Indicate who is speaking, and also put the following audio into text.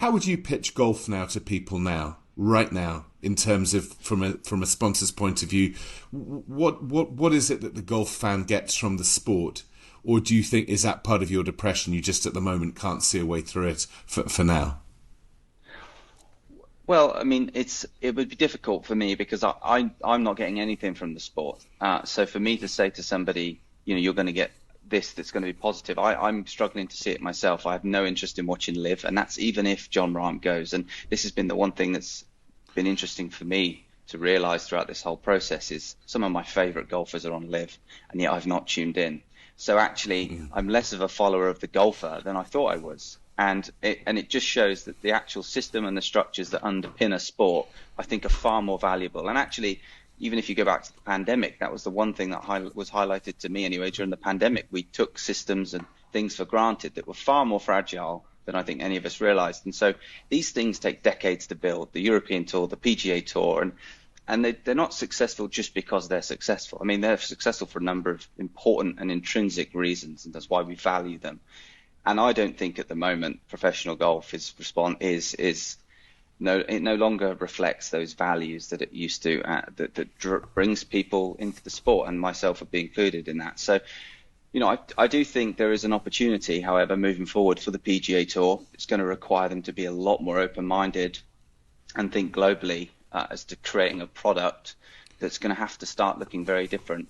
Speaker 1: How would you pitch golf now to people now, right now, in terms of from a sponsor's point of view? What is it that the golf fan gets from the sport? Or do you think, is that part of your depression? You just at the moment can't see a way through it for now?
Speaker 2: Well, I mean, it would be difficult for me because I'm not getting anything from the sport. So for me to say to somebody, you're going to get this that's going to be positive, I'm struggling to see it myself. I have no interest in watching live, and that's even if John Rahm goes. And this has been the one thing that's been interesting for me to realize throughout this whole process is some of my favorite golfers are on live, and yet I've not tuned in. So actually, I'm less of a follower of the golfer than I thought I was. And it just shows that the actual system and the structures that underpin a sport, I think, are far more valuable. And actually, even if you go back to the pandemic, that was the one thing that was highlighted to me anyway during the pandemic. We took systems and things for granted that were far more fragile than I think any of us realized. And so these things take decades to build, the European Tour, the PGA Tour, and they're not successful just because they're successful. I mean, they're successful for a number of important and intrinsic reasons, and that's why we value them. And I don't think at the moment professional golf is no, it no longer reflects those values that it used to, that brings people into the sport, and myself would be included in that. So, I do think there is an opportunity, however, moving forward for the PGA Tour. It's going to require them to be a lot more open-minded and think globally as to creating a product that's going to have to start looking very different